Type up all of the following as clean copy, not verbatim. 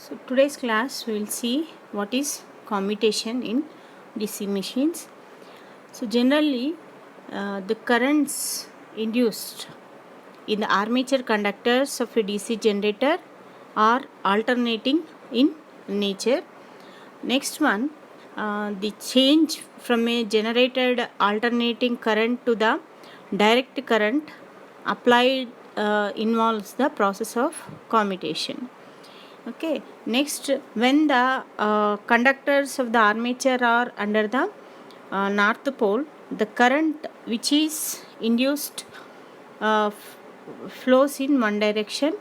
So today's class we will see what is commutation in DC machines. So generally the currents induced in the armature conductors of a DC generator are alternating in nature. Next one, the change from a generated alternating current to the direct current applied involves the process of commutation. Okay, next, when the conductors of the armature are under the north pole, the current which is induced flows in one direction.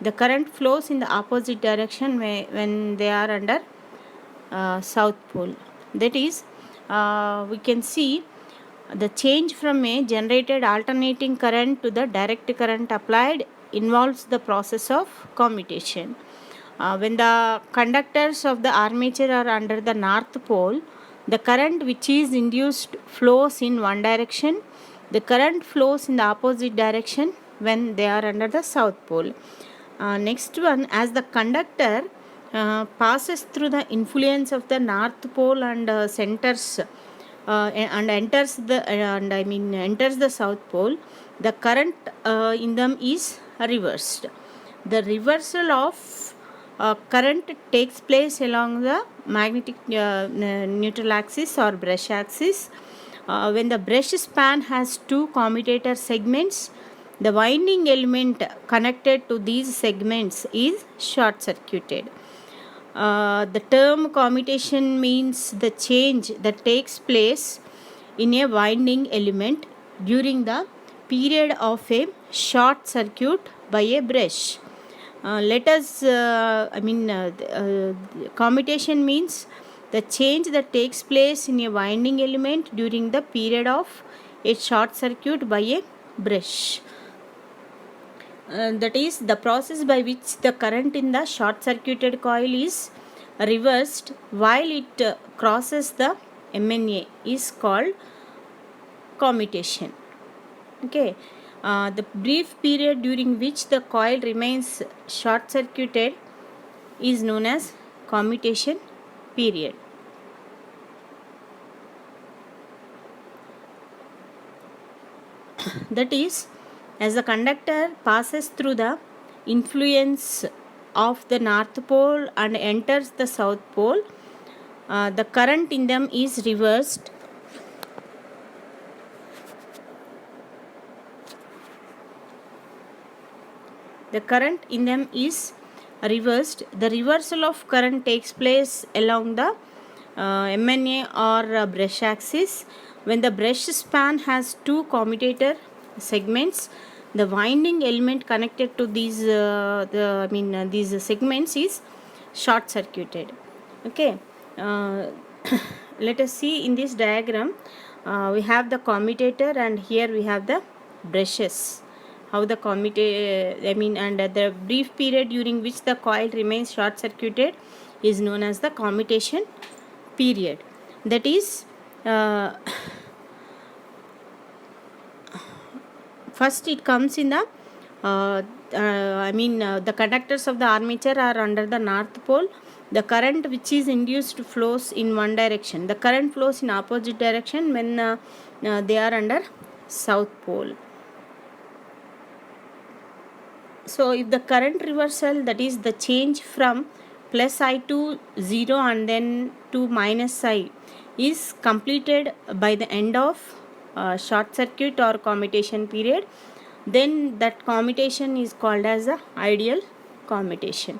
The current flows in the opposite direction when they are under south pole. That is, we can see the change from a generated alternating current to the direct current applied involves the process of commutation. When the conductors of the armature are under the north pole, the current which is induced flows in one direction. The current flows in the opposite direction when they are under the south pole. Next one, as the conductor passes through the influence of the north pole and enters the south pole, the current in them is reversed. The reversal of current takes place along the magnetic neutral axis or brush axis. When the brush span has two commutator segments, the winding element connected to these segments is short circuited. The term commutation means the change that takes place in a winding element during the period of a short circuit by a brush. Commutation means the change that takes place in a winding element during the period of a short circuit by a brush. That is the process by which the current in the short circuited coil is reversed while it crosses the MNA is called commutation. Okay. The brief period during which the coil remains short circuited is known as commutation period. That is, as the conductor passes through the influence of the north pole and enters the south pole, the current in them is reversed. The current in them is reversed. The reversal of current takes place along the MNA or brush axis. When the brush span has two commutator segments, the winding element connected to these these segments is short circuited. Okay. Let us see in this diagram. We have the commutator and here we have the brushes. How the and the brief period during which the coil remains short circuited is known as the commutation period. That is, first it comes in the the conductors of the armature are under the north pole. The current which is induced flows in one direction. The current flows in opposite direction when they are under south pole. So if the current reversal, that is the change from plus I to 0 and then to minus I, is completed by the end of short circuit or commutation period, then that commutation is called as the ideal commutation.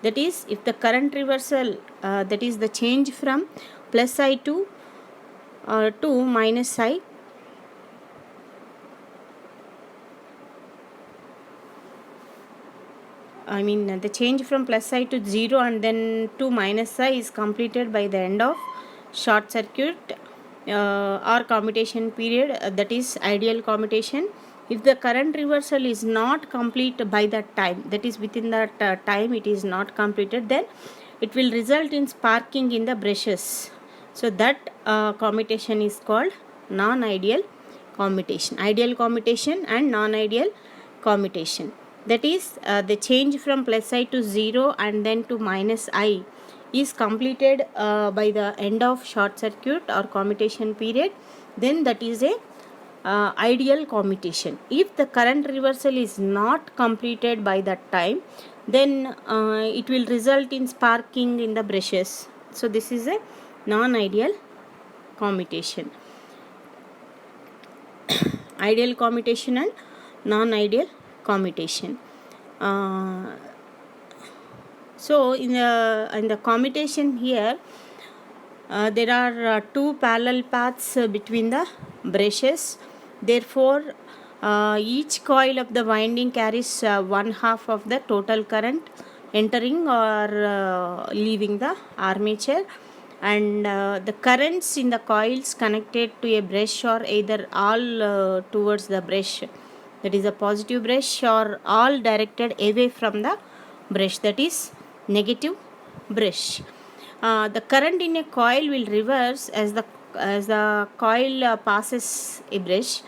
That is, if the current reversal, that is the change from plus I to minus I, the change from plus I to 0 and then to minus I is completed by the end of short circuit or commutation period, that is ideal commutation. If the current reversal is not complete by that time, that is within that time it is not completed, then it will result in sparking in the brushes. So that commutation is called non-ideal commutation. Ideal commutation and non-ideal commutation. that is the change from plus I to 0 and then to minus I is completed by the end of short circuit or commutation period, then that is a ideal commutation. If the current reversal is not completed by that time, then it will result in sparking in the brushes. So this is a non-ideal commutation. Ideal commutation and non-ideal commutation. So in the commutation here, there are two parallel paths between the brushes. Therefore, each coil of the winding carries one half of the total current entering or leaving the armature, and the currents in the coils connected to a brush are either all towards the brush, that is a positive brush, or all directed away from the brush, that is negative brush. The current in a coil will reverse as the coil passes a brush.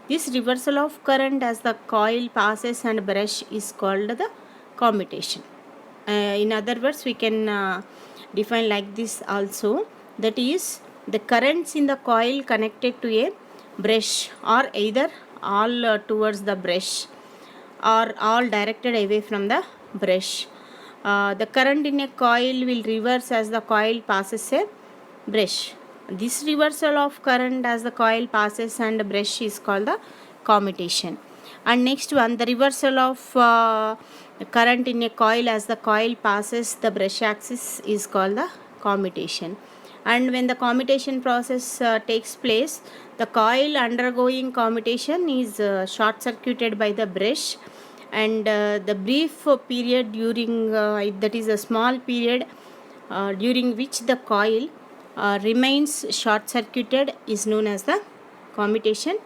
This reversal of current as the coil passes and brush is called the commutation. In other words, we can define like this also, that is the currents in the coil connected to a brush are either all towards the brush or all directed away from the brush. The current in a coil will reverse as the coil passes a brush. This reversal of current as the coil passes and brush is called the commutation. And next one, the reversal of current in a coil as the coil passes the brush axis is called the commutation. And when the commutation process takes place, the coil undergoing commutation is short circuited by the brush, and the brief period during that is a small period during which the coil remains short circuited is known as the commutation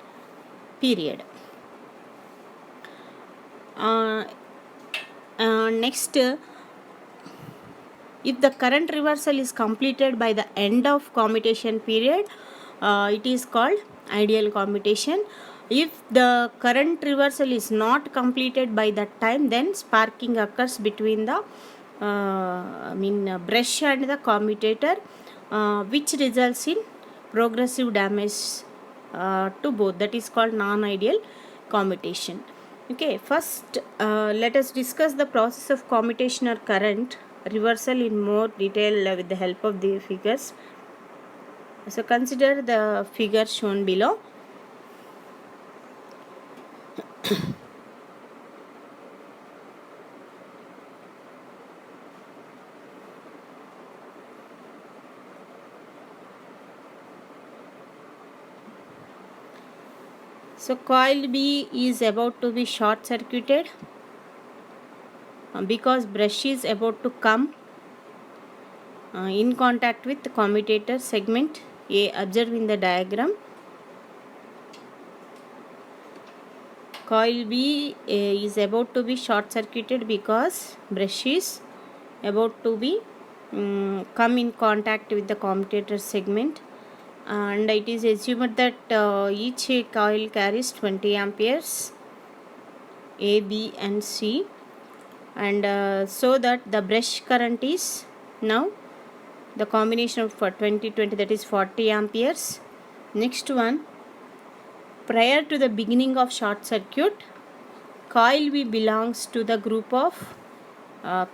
period. Next, if the current reversal is completed by the end of commutation period, it is called ideal commutation. If the current reversal is not completed by that time, then sparking occurs between the brush and the commutator, which results in progressive damage to both. That is called non-ideal commutation. Okay, first let us discuss the process of commutation or current reversal in more detail with the help of the figures. So consider the figure shown below. So coil B is about to be short circuited because brush is about to come in contact with the commutator segment A. Observe in the diagram. Coil B is about to be short circuited because brush is about to be come in contact with the commutator segment, and it is assumed that each coil carries 20 amperes A, B and C, and so that the brush current is now the combination of 20, that is 40 amperes. Next one, prior to the beginning of short circuit, coil B belongs to the group of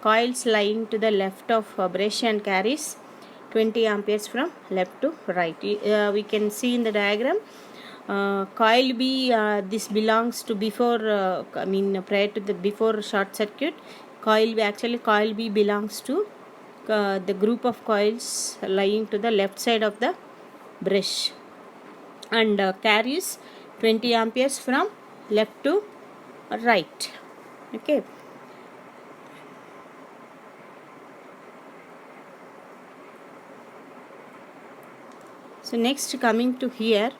coils lying to the left of brush and carries 20 amperes from left to right. We can see in the diagram, coil B, this belongs to before prior to the before short circuit. Coil B belongs to the group of coils lying to the left side of the brush and carries 20 amperes from left to right. Okay. So next, coming to here,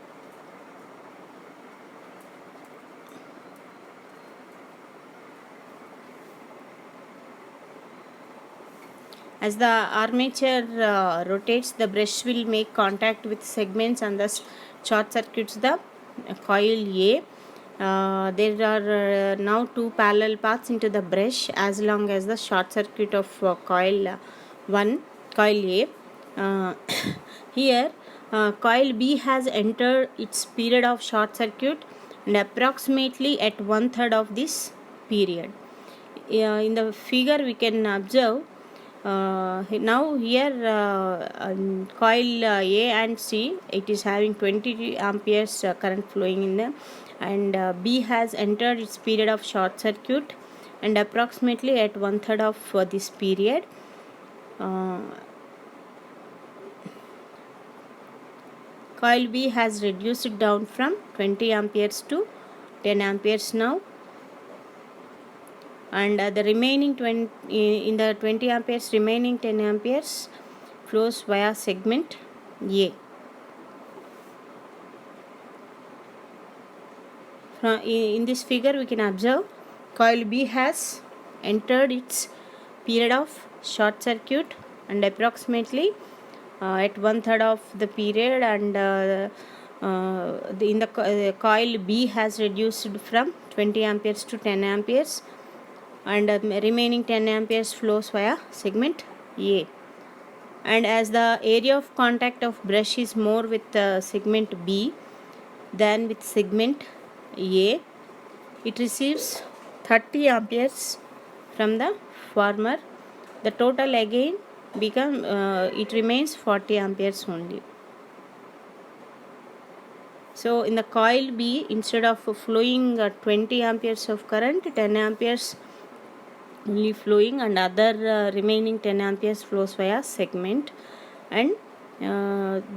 as the armature rotates, the brush will make contact with segments and thus short circuits the coil A. there are now two parallel paths into the brush as long as the short circuit of coil 1, coil A. Here coil B has entered its period of short circuit and approximately at 1/3 of this period. In the figure we can observe now here coil A and C, it is having 20 amperes current flowing in them, and B has entered its period of short circuit and approximately at 1/3 of this period. Coil B has reduced down from 20 amperes to 10 amperes now, and the remaining 20 in the 20 amperes remaining 10 amperes flows via segment A. In this figure we can observe coil B has entered its period of short circuit and approximately at 1/3 of the period, and in the coil B has reduced from 20 amperes to 10 amperes, and remaining 10 amperes flows via segment A. And as the area of contact of brush is more with segment B than with segment A, it receives 30 amperes from the former. The total again it remains 40 amperes only. So in the coil B, instead of flowing 20 amperes of current, 10 amperes only flowing, and other remaining 10 amperes flows via segment, and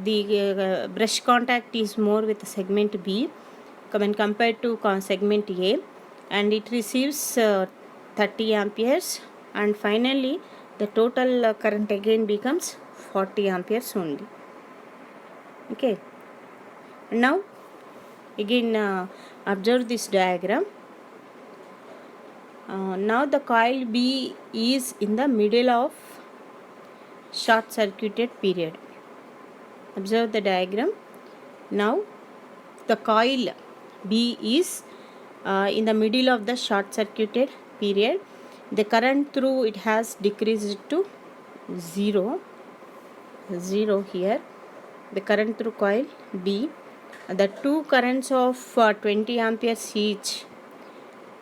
the brush contact is more with segment B when compared to segment A, and it receives 30 amperes, and finally the total current again becomes 40 amperes only. Okay, now again observe this diagram. Now the coil B is in the middle of short circuited period. Observe the diagram. Now the coil B is in the middle of the short circuited period. The current through it has decreased to 0 here. The current through coil B, the two currents of 20 amperes each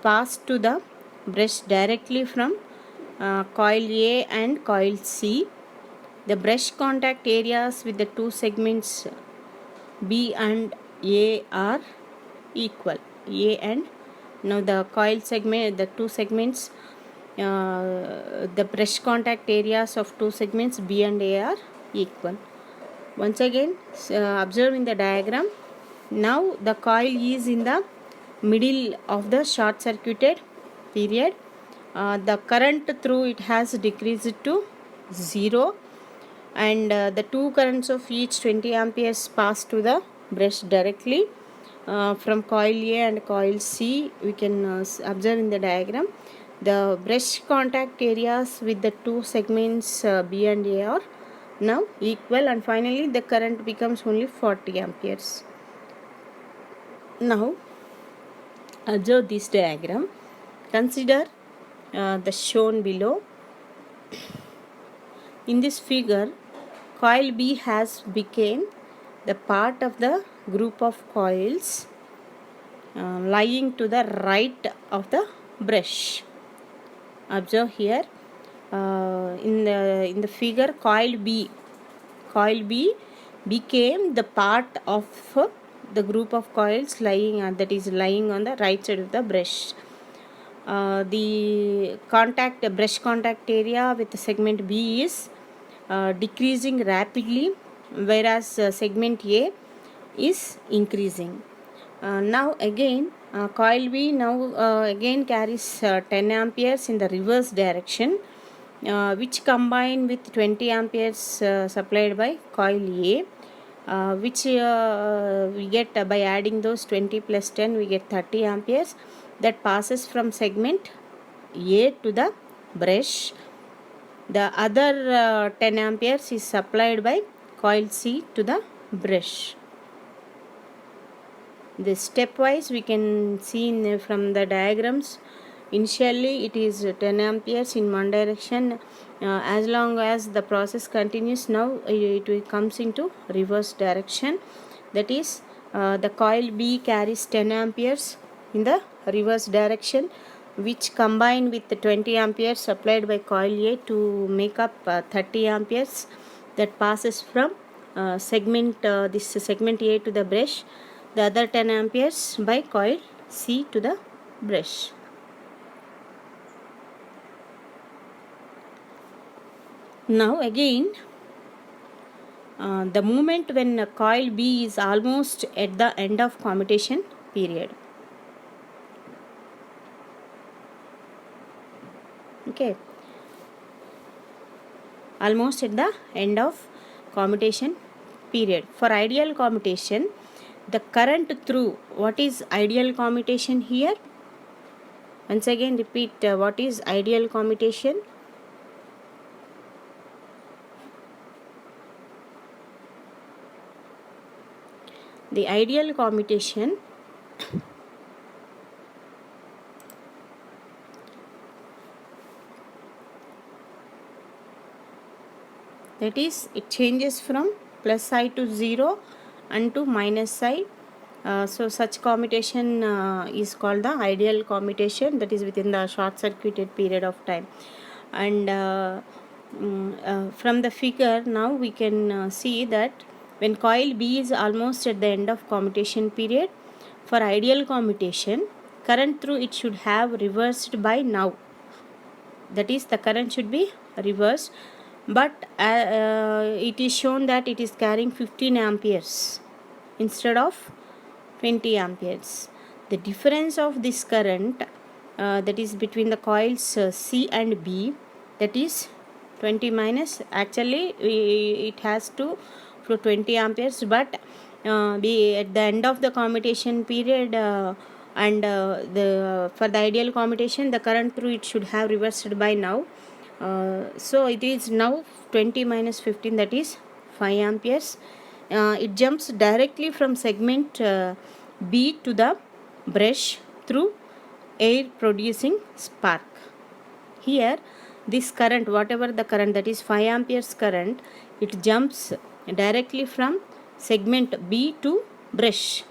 pass to the brush directly from coil A and coil C. The brush contact areas with the two segments B and A are equal. A and now the coil segment, the two segments, the brush contact areas of two segments B and A are equal. Once again observe in the diagram. Now the coil is in the middle of the short circuited period. The current through it has decreased to 0, and the two currents of each 20 amperes pass to the brush directly from coil A and coil C. We can observe in the diagram the brush contact areas with the two segments B and A are now equal, and finally the current becomes only 40 amperes. Now observe this diagram. Consider the shown below. In this figure, coil B has become the part of the group of coils lying to the right of the brush. Observe here in the figure, coil B became the part of the group of coils lying that is lying on the right side of the brush. The brush contact area with the segment B is decreasing rapidly, whereas segment A is increasing. Now again coil B now again carries 10 amperes in the reverse direction, which combine with 20 amperes supplied by coil A, which we get by adding those 20 plus 10 we get 30 amperes that passes from segment A to the brush. The other 10 amperes is supplied by coil C to the brush. The stepwise we can see from the diagrams. Initially it is 10 amperes in one direction. As long as the process continues, now it comes into reverse direction. That is, the coil B carries 10 amperes in the reverse direction, which combine with the 20 amperes supplied by coil A to make up 30 amperes that passes from this segment A to the brush, the other 10 amperes by coil C to the brush. Now again, the moment when coil B is almost at the end of commutation period. Okay, almost at the end of commutation period. For ideal commutation, the current through, what is ideal commutation here? Once again repeat, what is ideal commutation? The ideal commutation that is, it changes from plus I to 0 and to minus I. So such commutation is called the ideal commutation, that is within the short circuited period of time. And from the figure now we can see that when coil B is almost at the end of commutation period, for ideal commutation, current through it should have reversed by now. That is, the current should be reversed, but it is shown that it is carrying 15 amperes instead of 20 amperes. The difference of this current, that is between the coils C and B, that is 20 minus, actually it has to flow 20 amperes, but be at the end of the commutation period, and for the ideal commutation, the current through it should have reversed by now. So it is now 20 minus 15, that is 5 amperes. It jumps directly from segment B to the brush through air producing spark. Here this current, whatever the current, that is 5 amperes current, it jumps directly from segment B to brush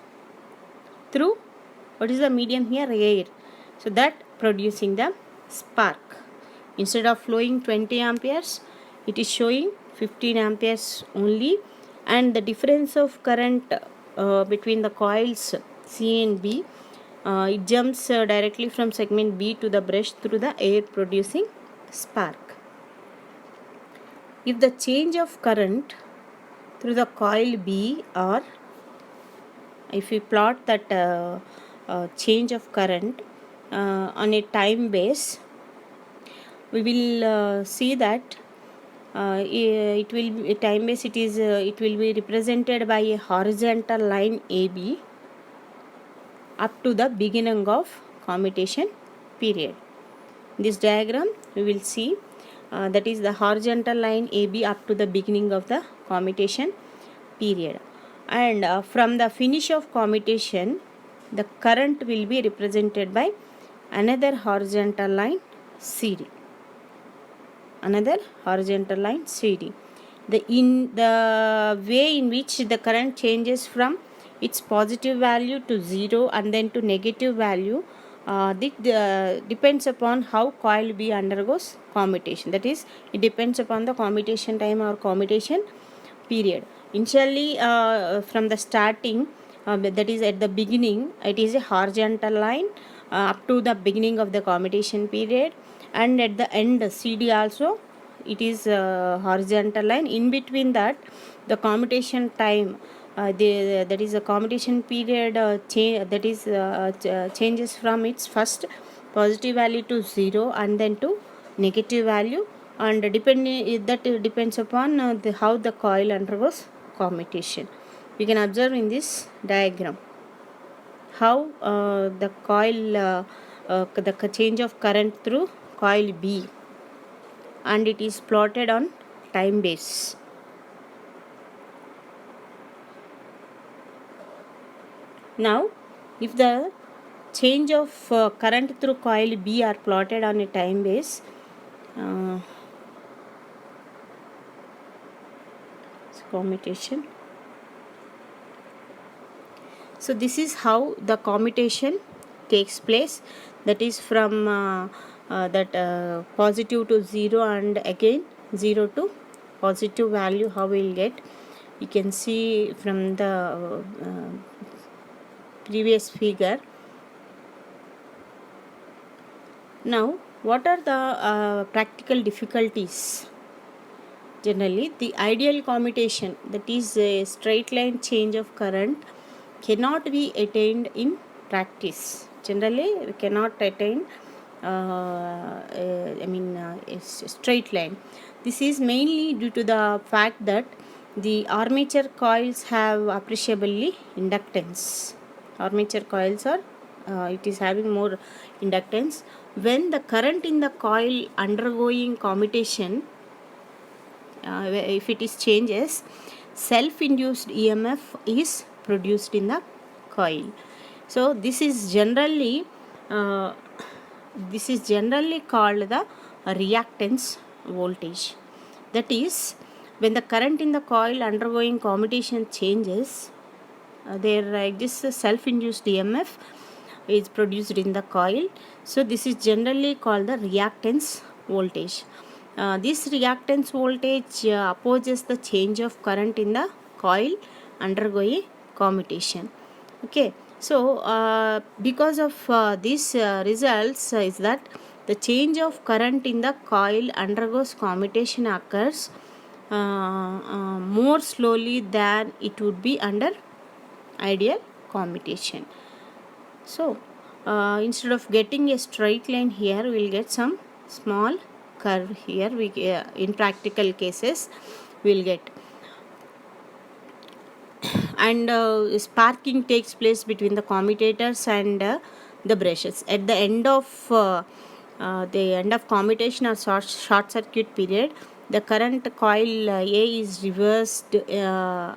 through, what is the medium here? Air. So that producing the spark. Instead of flowing 20 amperes, it is showing 15 amperes only, and the difference of current between the coils C and B, it jumps directly from segment B to the brush through the air producing spark. If the change of current through the coil B, or if we plot that change of current on a time base, we will see that it will be time base, it will be represented by a horizontal line AB up to the beginning of commutation period. This diagram we will see, that is the horizontal line AB up to the beginning of the commutation period, and from the finish of commutation, the current will be represented by another horizontal line CD. Another horizontal line CD. The way in which the current changes from its positive value to 0 and then to negative value, depends upon how coil B undergoes commutation. That is, it depends upon the commutation time or commutation period. Initially, from the starting, that is at the beginning, it is a horizontal line up to the beginning of the commutation period, and at the end CD also it is a horizontal line. In between that, the commutation time, that is a commutation period changes from its first positive value to 0 and then to negative value, and that depends upon how the coil undergoes commutation. We can observe in this diagram how the coil, the change of current through coil B, and it is plotted on time base. Now If the change of current through coil B are plotted on a time base, commutation. So this is how the commutation takes place, that is from positive to 0 and again 0 to positive value. How we will get, you can see from the previous figure. Now what are the practical difficulties? Generally, the ideal commutation, that is a straight line change of current, cannot be attained in practice. Generally, we cannot attain a straight line. This is mainly due to the fact that the armature coils have appreciably inductance. Armature coils are it is having more inductance. When the current in the coil undergoing commutation, if it is changes, self-induced EMF is produced in the coil. So this is generally called the reactance voltage. That is, when the current in the coil undergoing commutation changes, there exists a self-induced EMF is produced in the coil. So this is generally called the reactance voltage. This reactance voltage opposes the change of current in the coil undergoing commutation. Okay, so because of these results is that the change of current in the coil undergoes commutation occurs more slowly than it would be under ideal commutation. So instead of getting a straight line here, we will get some small curve here. We in practical cases we will get, and sparking takes place between the commutators and the brushes. At the end of commutation or short circuit period, the current coil A is reversed due to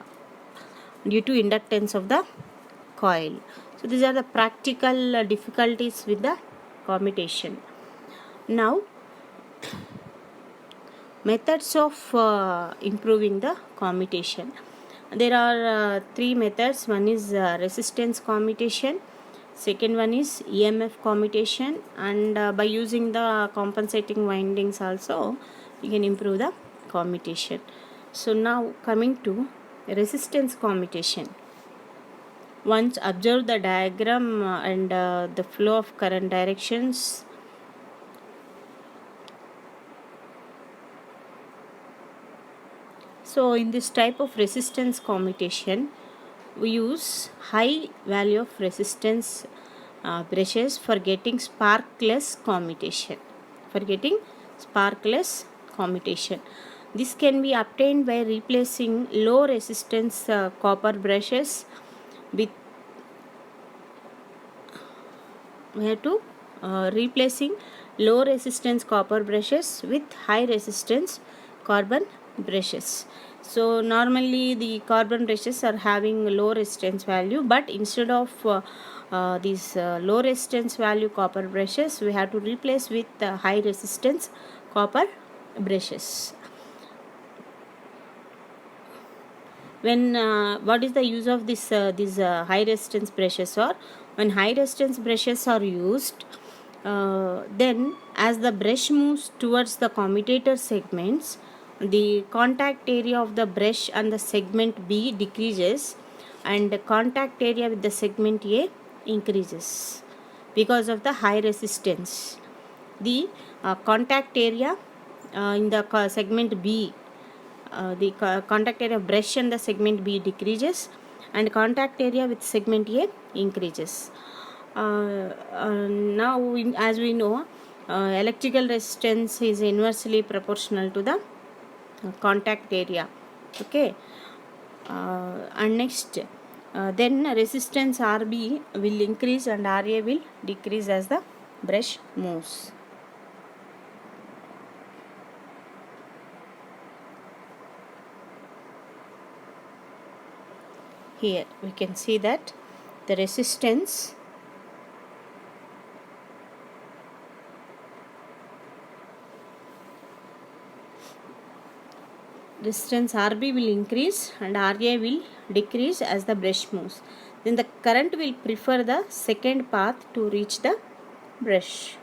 inductance of the coil. So these are the practical difficulties with the commutation. Now, methods of improving the commutation. There are three methods. One is resistance commutation, second one is EMF commutation, and by using the compensating windings also you can improve the commutation. So now coming to resistance commutation. Once observe the diagram and the flow of current directions. So in this type of resistance commutation, we use high value of resistance brushes for getting sparkless commutation. This can be obtained by replacing low resistance copper brushes with replacing low resistance copper brushes with high resistance carbon brushes. So normally the carbon brushes are having low resistance value, but instead of these low resistance value copper brushes, we have to replace with high resistance copper brushes. When what is the use of these high resistance brushes? Or when high resistance brushes are used, then as the brush moves towards the commutator segments, the contact area of the brush and the segment B decreases, and the contact area with the segment A increases because of the high resistance. The contact area in the segment B, the contact area of brush and the segment B decreases, and contact area with segment A increases. Now as we know, electrical resistance is inversely proportional to the contact area. Okay, and next then resistance RB will increase and RA will decrease as the brush moves. Here we can see that the resistance RB will increase and RA will decrease as the brush moves. Then the current will prefer the second path to reach the brush.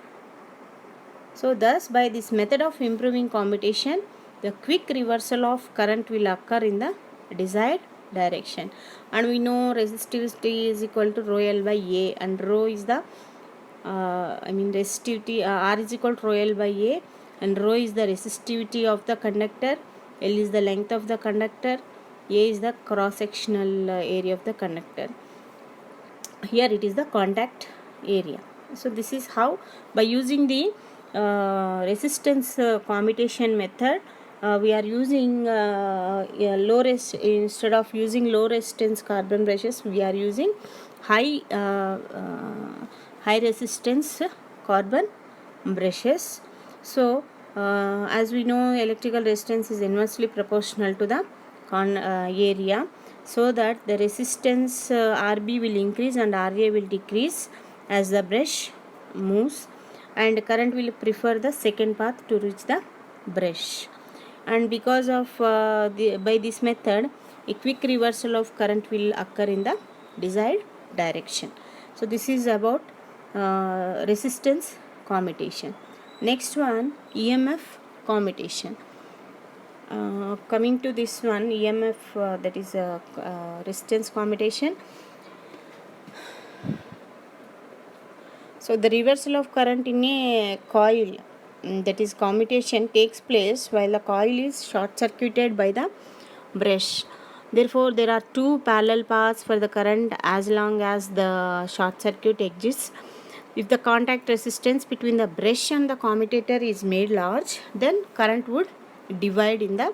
So thus, by this method of improving commutation, the quick reversal of current will occur in the desired direction. And we know resistivity is equal to rho L by A, and rho is the resistivity, R is equal to rho L by A, and rho is the resistivity of the conductor, L is the length of the conductor, A is the cross-sectional area of the conductor. Here it is the contact area. So this is how, by using the resistance commutation method, we are using instead of using low resistance carbon brushes, we are using high resistance carbon brushes. So as we know, electrical resistance is inversely proportional to the area, so that the resistance RB will increase and RA will decrease as the brush moves, and current will prefer the second path to reach the brush. And because of by this method, a quick reversal of current will occur in the desired direction. So this is about resistance commutation. Next one, EMF commutation. Coming to this one, EMF, that is resistance commutation. So the reversal of current in a coil, that is commutation, takes place while the coil is short circuited by the brush. Therefore, there are two parallel paths for the current as long as the short circuit exists. If the contact resistance between the brush and the commutator is made large, then current would divide in the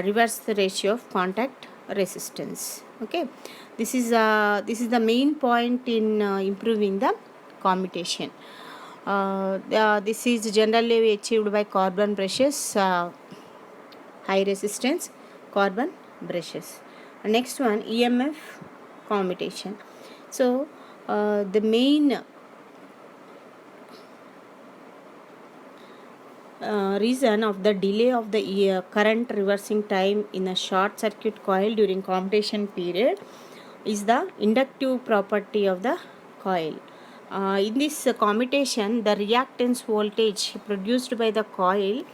reverse ratio of contact resistance. Okay, this is the main point in improving the commutation. This is generally achieved by carbon brushes, high resistance carbon brushes. Next one, EMF commutation. So the main reason of the delay of the current reversing time in a short circuit coil during commutation period is the inductive property of the coil. In this commutation, the reactance voltage produced by the coil,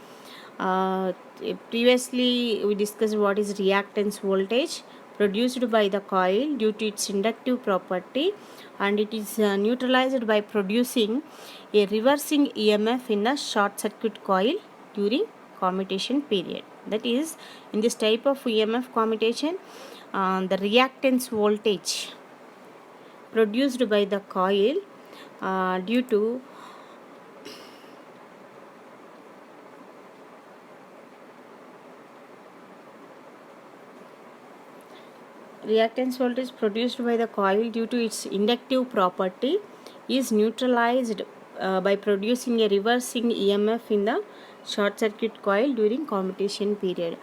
previously we discussed what is reactance voltage produced by the coil due to its inductive property, and it is neutralized by producing a reversing EMF in the short circuit coil during commutation period. That is, in this type of EMF commutation, the reactance voltage produced by the coil due to reactance voltage produced by the coil due to its inductive property is neutralized by producing a reversing EMF in the short circuit coil during commutation period.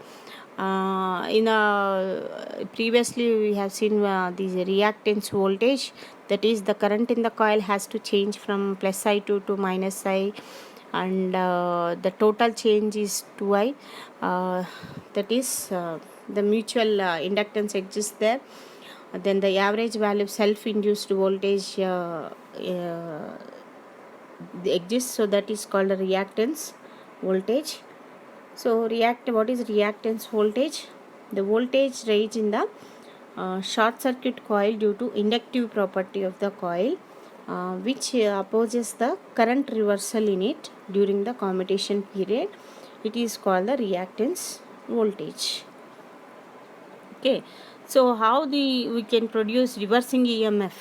Previously we have seen the reactance voltage, that is the current in the coil has to change from plus I2 to minus I, and the total change is 2I, that is the mutual inductance exists there. Then the average value of self-induced voltage exists, so that is called a reactance voltage. So what is reactance voltage? The voltage range in the short circuit coil due to inductive property of the coil, which opposes the current reversal in it during the commutation period. It is called the reactance voltage. Okay, so how we can produce reversing EMF?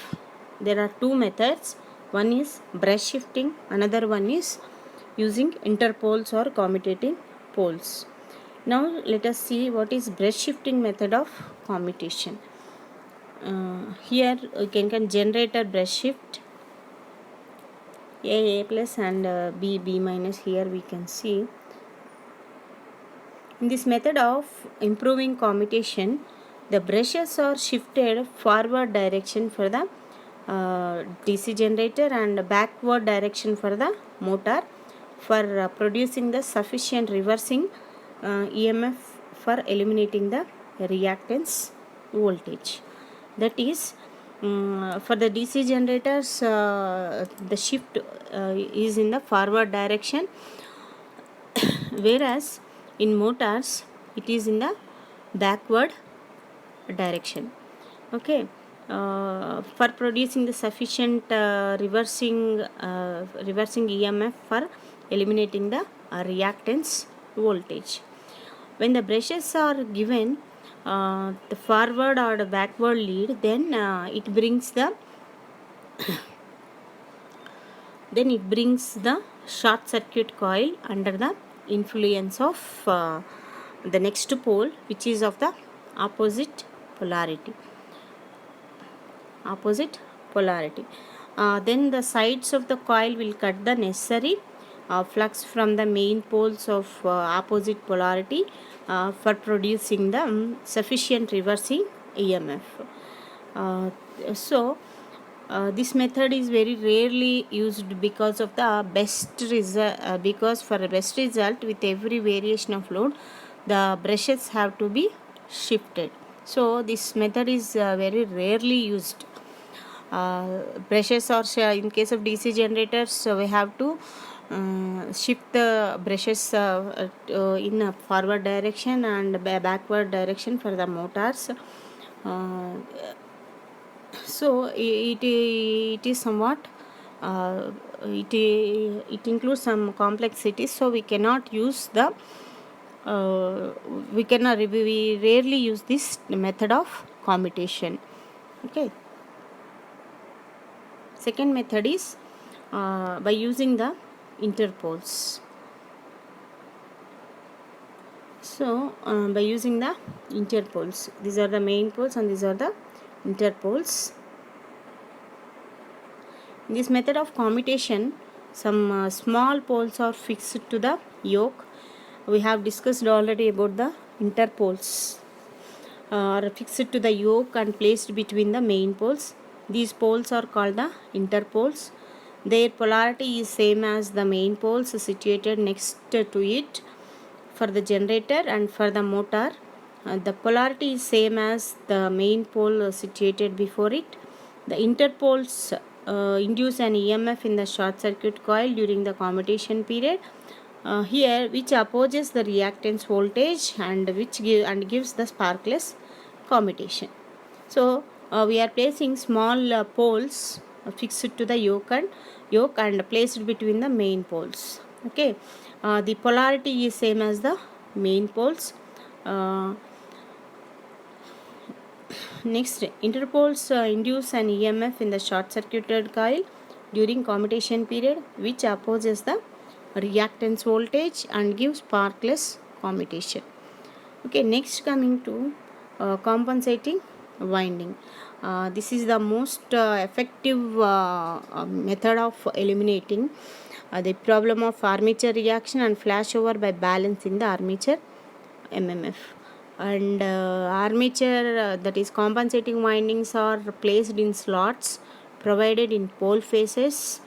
There are two methods. One is brush shifting, another one is using interpoles or commutating poles. Now let us see what is brush shifting method of commutation. Here we can generate a brush shift, A plus and B minus. Here we can see. In this method of improving commutation, the brushes are shifted forward direction for the DC generator and backward direction for the motor for producing the sufficient reversing EMF for eliminating the reactance voltage. That is, for the DC generators, the shift is in the forward direction, whereas in motors it is in the backward direction. Okay. For producing the sufficient reversing EMF for eliminating the reactance voltage. When the brushes are given the forward or the backward lead, then it brings the short circuit coil under the influence of the next pole, which is of the opposite polarity. Then the sides of the coil will cut the necessary flux from the main poles of opposite polarity for producing the sufficient reversing EMF. This method is very rarely used because of the best result. Because for a best result, with every variation of load, the brushes have to be shifted. So this method is very rarely used. Brushes, or in case of DC generators, we have to shift the brushes in a forward direction and backward direction for the motors. So it is somewhat it includes some complexities, so we cannot use the we rarely use this method of commutation. Okay. Second method is by using the interpoles. So by using the interpoles, these are the main poles and these are the interpoles. In this method of commutation, some small poles are fixed to the yoke. We have discussed already about the interpoles are fixed to the yoke and placed between the main poles. These poles are called the interpoles. Their polarity is same as the main poles situated next to it. For the generator and for the motor, the polarity is same as the main pole situated before it. The interpoles induce an EMF in the short circuit coil during the commutation period, here which opposes the reactance voltage and gives the sparkless commutation. So we are placing small poles fixed to the yoke and placed between the main poles. Okay, the polarity is same as the main poles. Next, interpoles induce an EMF in the short circuited coil during commutation period, which opposes the reactance voltage and gives sparkless commutation. Okay, next coming to compensating winding. This is the most effective method of eliminating the problem of armature reaction and flashover by balancing the armature MMF. And armature, that is compensating windings, are placed in slots provided in pole faces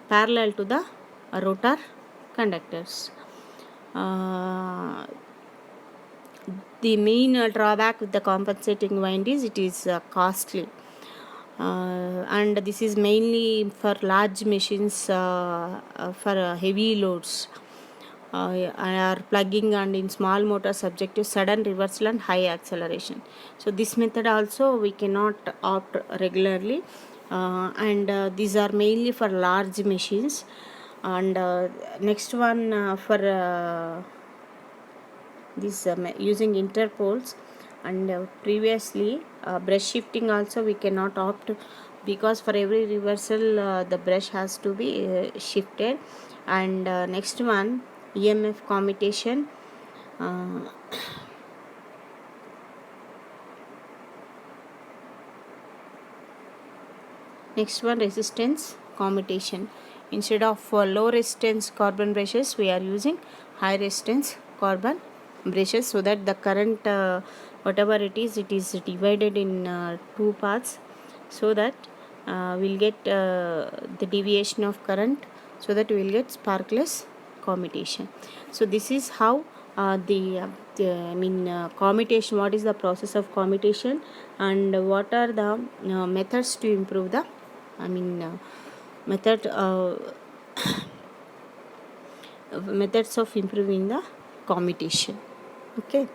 parallel to the rotor conductors. The main drawback with the compensating wind is it is costly, and this is mainly for large machines for heavy loads. Are plugging and in small motors subject to sudden reversal and high acceleration. So this method also we cannot opt regularly, and these are mainly for large machines. And next one for this using interpoles, and previously brush shifting also we cannot opt, because for every reversal the brush has to be shifted. And next one, EMF commutation. Next one, resistance commutation. Instead of low resistance carbon brushes, we are using high resistance carbon brushes, so that the current whatever it is divided in two parts, so that we'll get the deviation of current, so that we will get sparkless commutation. So this is how commutation, what is the process of commutation, and what are the methods to improve the method methods of improving the commutation. Okay.